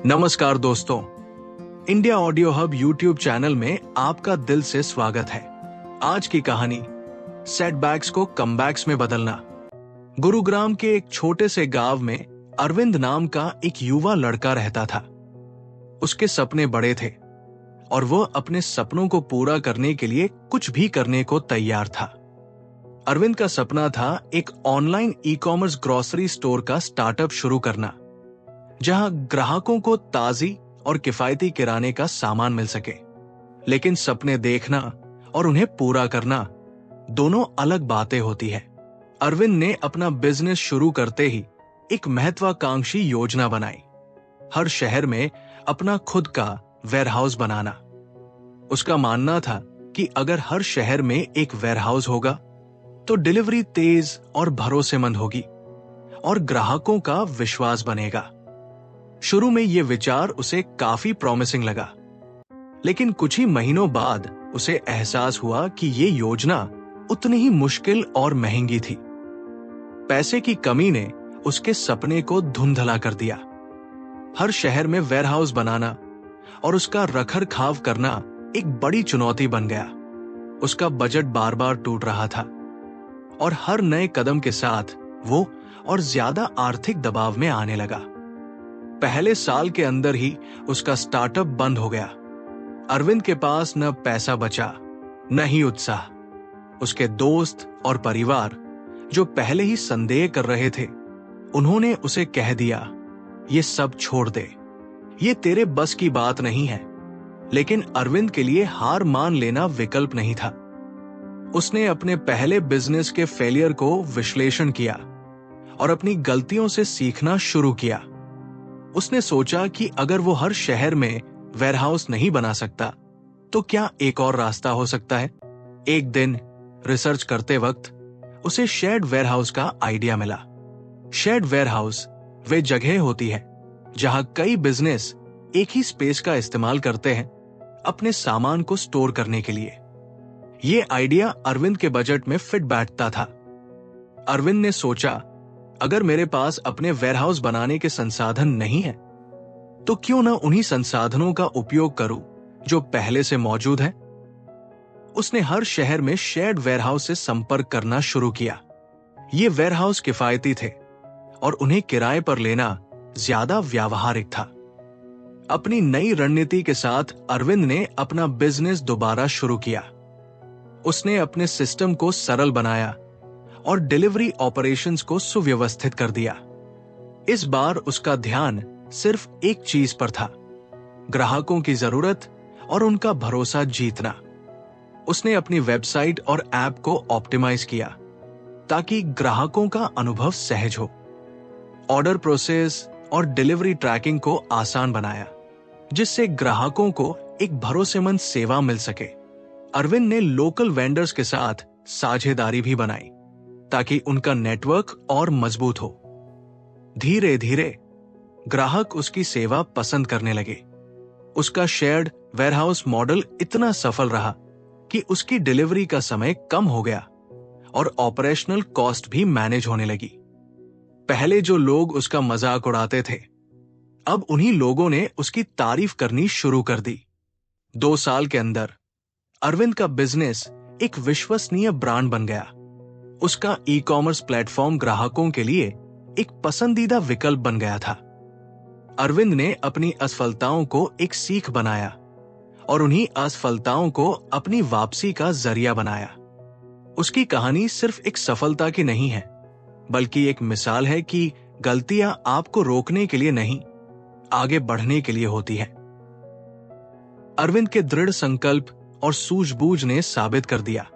नमस्कार दोस्तों, India audio hub YouTube channel में आपका दिल से स्वागत है। आज की कहानी सेटबैक्स को कमबैक्स में बदलना। गुरुग्राम के एक छोटे से गांव में अरविंद नाम का एक युवा लड़का रहता था। उसके सपने बड़े थे और वह अपने सपनों को पूरा करने के लिए कुछ भी करने को तैयार था। अरविंद का सपना था एक ऑनलाइन ई-कॉमर्स ग्रोसरी स्टोर का स्टार्टअप शुरू करना, जहां ग्राहकों को ताजी और किफायती किराने का सामान मिल सके। लेकिन सपने देखना और उन्हें पूरा करना दोनों अलग बातें होती है। अरविंद ने अपना बिजनेस शुरू करते ही एक महत्वाकांक्षी योजना बनाई, हर शहर में अपना खुद का वेयरहाउस बनाना। उसका मानना था कि अगर हर शहर में एक वेयरहाउस होगा तो डिलीवरी तेज और भरोसेमंद होगी और ग्राहकों का विश्वास बनेगा। शुरू में यह विचार उसे काफी प्रॉमिसिंग लगा, लेकिन कुछ ही महीनों बाद उसे एहसास हुआ कि यह योजना उतनी ही मुश्किल और महंगी थी। पैसे की कमी ने उसके सपने को धुंधला कर दिया। हर शहर में वेयरहाउस बनाना और उसका रखरखाव करना एक बड़ी चुनौती बन गया। उसका बजट बार बार टूट रहा था और हर नए कदम के साथ वो और ज्यादा आर्थिक दबाव में आने लगा। पहले साल के अंदर ही उसका स्टार्टअप बंद हो गया। अरविंद के पास न पैसा बचा, न ही उत्साह। उसके दोस्त और परिवार, जो पहले ही संदेह कर रहे थे, उन्होंने उसे कह दिया, ये सब छोड़ दे, ये तेरे बस की बात नहीं है। लेकिन अरविंद के लिए हार मान लेना विकल्प नहीं था। उसने अपने पहले बिजनेस के फेलियर को विश्लेषण किया और अपनी गलतियों से सीखना शुरू किया। उसने सोचा कि अगर वो हर शहर में वेयरहाउस नहीं बना सकता तो क्या एक और रास्ता हो सकता है। एक दिन रिसर्च करते वक्त उसे शेयर्ड वेयरहाउस का आइडिया मिला। शेयर्ड वेयरहाउस वे जगह होती है जहां कई बिजनेस एक ही स्पेस का इस्तेमाल करते हैं अपने सामान को स्टोर करने के लिए। यह आइडिया अरविंद के बजट में फिट बैठता था। अरविंद ने सोचा, अगर मेरे पास अपने वेयरहाउस बनाने के संसाधन नहीं है तो क्यों न उन्हीं संसाधनों का उपयोग करूं जो पहले से मौजूद है। उसने हर शहर में शेयर्ड वेयरहाउस से संपर्क करना शुरू किया। ये वेयरहाउस किफायती थे और उन्हें किराए पर लेना ज्यादा व्यावहारिक था। अपनी नई रणनीति के साथ अरविंद ने अपना बिजनेस दोबारा शुरू किया। उसने अपने सिस्टम को सरल बनाया और डिलीवरी ऑपरेशंस को सुव्यवस्थित कर दिया। इस बार उसका ध्यान सिर्फ एक चीज पर था, ग्राहकों की जरूरत और उनका भरोसा जीतना। उसने अपनी वेबसाइट और ऐप को ऑप्टिमाइज किया ताकि ग्राहकों का अनुभव सहज हो। ऑर्डर प्रोसेस और डिलीवरी ट्रैकिंग को आसान बनाया, जिससे ग्राहकों को एक भरोसेमंद सेवा मिल सके। अरविंद ने लोकल वेंडर्स के साथ साझेदारी भी बनाई ताकि उनका नेटवर्क और मजबूत हो। धीरे धीरे ग्राहक उसकी सेवा पसंद करने लगे। उसका शेयर्ड वेयरहाउस मॉडल इतना सफल रहा कि उसकी डिलीवरी का समय कम हो गया और ऑपरेशनल कॉस्ट भी मैनेज होने लगी। पहले जो लोग उसका मजाक उड़ाते थे, अब उन्हीं लोगों ने उसकी तारीफ करनी शुरू कर दी। 2 साल के अंदर अरविंद का बिजनेस एक विश्वसनीय ब्रांड बन गया। उसका ई-कॉमर्स प्लेटफॉर्म ग्राहकों के लिए एक पसंदीदा विकल्प बन गया था। अरविंद ने अपनी असफलताओं को एक सीख बनाया और उन्हीं असफलताओं को अपनी वापसी का जरिया बनाया। उसकी कहानी सिर्फ एक सफलता की नहीं है, बल्कि एक मिसाल है कि गलतियां आपको रोकने के लिए नहीं, आगे बढ़ने के लिए होती है। अरविंद के दृढ़ संकल्प और सूझबूझ ने साबित कर दिया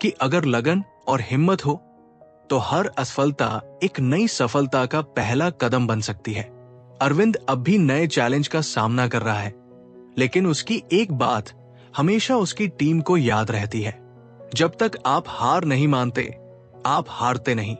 कि अगर लगन और हिम्मत हो तो हर असफलता एक नई सफलता का पहला कदम बन सकती है। अरविंद अब भी नए चैलेंज का सामना कर रहा है, लेकिन उसकी एक बात हमेशा उसकी टीम को याद रहती है, जब तक आप हार नहीं मानते, आप हारते नहीं।